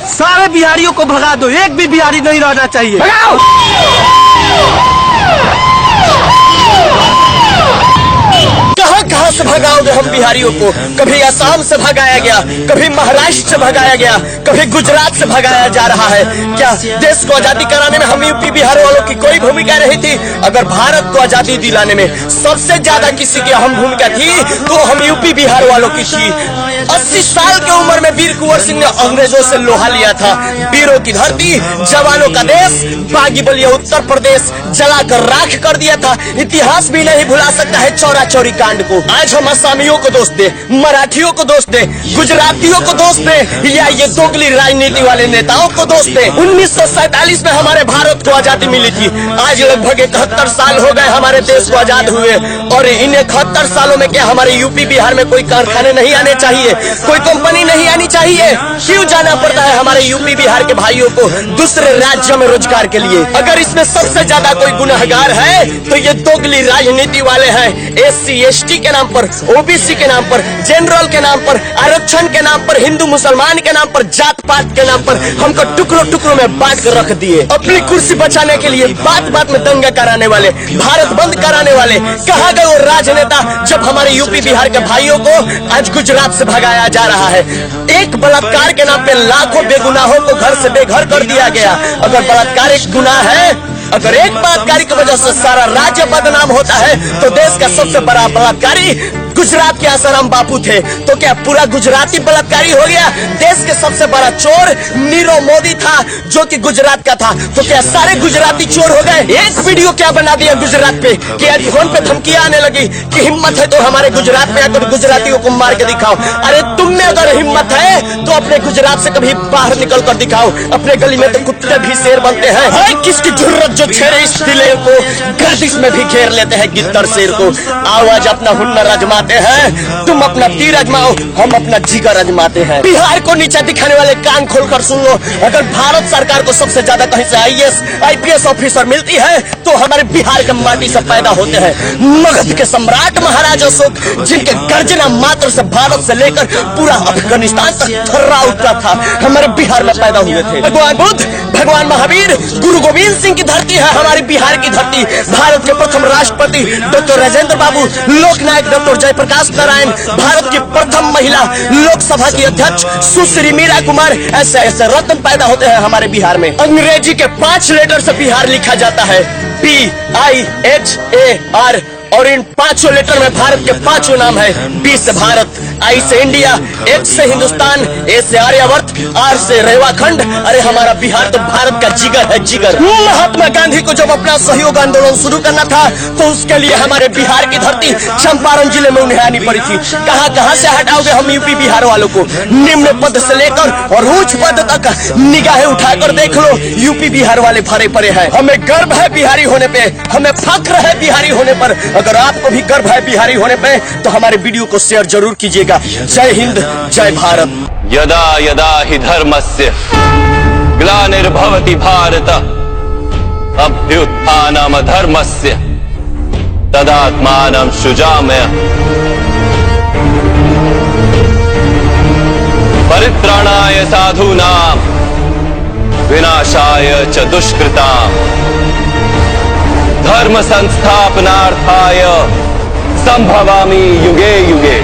सारे बिहारियों को भगा दो, एक भी बिहारी नहीं रहना चाहिए। भगाओ। कहाँ से भगाओगे हम बिहारियों को? कभी असम से भगाया गया, कभी महाराष्ट्र से भगाया गया, कभी गुजरात से भगाया जा रहा है। क्या देश को आजादी कराने में हम यूपी बिहार वालों की कोई भूमिका नहीं थी? अगर भारत को आजादी दिलाने में सबसे ज्यादा किसी की अहम भूमिका थी तो हम यूपी बिहार वालों की थी। 80 साल की उम्र में वीर कुंवर सिंह ने अंग्रेजों से लोहा लिया था। वीरों की धरती, जवानों का देश, बागी बलिया उत्तर प्रदेश जलाकर राख कर दिया था। इतिहास भी नहीं भुला सकता है चौरा चौरी कांड को। आज हम असमियों को दोष दे, मराठियों को दोष दे, गुजरातियों को दोष दे, या ये दोगली राजनीति वाले नेताओं को दोष दे। 1947 में हमारे भारत को आजादी मिली थी। आज लगभग 71 साल हो गए हमारे देश को आजाद हुए, और इन 71 सालों में क्या हमारे यूपी बिहार में कोई कारखाने नहीं आने चाहिए, कोई कंपनी नहीं आनी चाहिए? क्यों जाना पड़ता है हमारे यूपी बिहार के भाइयों को दूसरे राज्यों में रोजगार के लिए? अगर इसमें सबसे ज्यादा कोई गुनहगार है तो ये दोगली राजनीति वाले हैं। SC ST के नाम पर, OBC के नाम पर, जनरल के नाम पर, आरक्षण के नाम पर, हिंदू मुसलमान के नाम पर, जात पात के नाम पर हमको टुकड़ों टुकड़ों में बांट कर रख दिए। अपनी कुर्सी बचाने के लिए बात बात में दंगा कराने वाले, भारत बंद कराने वाले कहाँ गए वो राजनेता जब हमारे यूपी बिहार के भाइयों को आज गुजरात से भगाया जा रहा है? एक बलात्कार के नाम पे लाखों बेगुनाहों को घर से बेघर कर दिया गया। अगर बलात्कार एक गुनाह है, अगर एक बलात्कारी की वजह से सारा राज्य बदनाम होता है, तो देश का सबसे बड़ा बलात्कारी गुजरात के आसाराम बापू थे, तो क्या पूरा गुजराती बलात्कारी हो गया? देश के सबसे बड़ा चोर नीरव मोदी था जो कि गुजरात का था, तो क्या सारे गुजराती चोर हो गए? एक वीडियो क्या बना दिया गुजरात पे कि आज फोन पे धमकियां आने लगी कि हिम्मत है तो हमारे गुजरात में आकर गुजरातियों को मार के दिखाओ। अरे तुम में अगर हिम्मत है तो अपने गुजरात से कभी बाहर निकल कर दिखाओ। अपने गली में तो कुत्ते भी शेर बनते हैं। है किसकी जुर्रत जो छेड़े इस दिले को, गर्दिश में भी घेर लेते हैं गिद्दर शेर को। आवाज अपना हुनर आजमाते हैं, तुम अपना तीर आजमाओ, हम अपना जिगर आजमाते हैं। बिहार को नीचा दिखाने वाले कान खोलकर सुन लो, अगर भारत सरकार को सबसे ज्यादा कहीं से IAS IPS ऑफिसर मिलती है तो हमारे बिहार के माटी से पैदा होते हैं। मगध के सम्राट महाराजा अशोक, जिनके गर्जना मात्र से भारत से लेकर पूरा अफगानिस्तान तक थर्रा उठता था, हमारे बिहार में पैदा हुए थे। भगवान बुद्ध, भगवान महावीर, गुरु गोविंद सिंह की धरती है हमारी बिहार की धरती। भारत के प्रथम राष्ट्रपति डॉक्टर राजेंद्र बाबू, लोकनायक डॉक्टर जयप्रकाश नारायण, भारत की प्रथम महिला लोकसभा की अध्यक्ष सुश्री मीरा कुमार, ऐसे ऐसे रत्न पैदा होते हैं हमारे बिहार में। अंग्रेजी के 5 लेटर से बिहार लिखा जाता है, BIHAR, और इन 5 लेटर में भारत के 5 नाम है। B से भारत, I से इंडिया, H से हिंदुस्तान, A से आर्यावर्त, R से रेवाखंड। अरे हमारा बिहार तो भारत का जिगर है, जिगर। महात्मा गांधी को जब अपना सहयोग आंदोलन शुरू करना था तो उसके लिए हमारे बिहार की धरती चंपारण जिले में उन्हें आनी पड़ी थी। कहाँ से हटाओगे हम यूपी बिहार वालों को? निम्न पद से लेकर और उच्च पद तक निगाहें उठाकर देख लो, यूपी बिहार वाले भरे पड़े हैं। हमें गर्व है बिहारी होने पे, हमें फक्र है बिहारी होने पर। अगर आपको भी गर्व है बिहारी होने पे तो हमारे वीडियो को शेयर जरूर कीजिएगा। जय हिंद, जय भारत। यदा यदा हि धर्मस्य ग्लानिर्भवति भारत अभ्युत्थानम् अधर्मस्य तदात्मानं सृजाम्यहम्। परित्राणाय साधूनां विनाशाय च दुष्कृतां धर्म संस्थापनार्थाय संभवामि युगे युगे।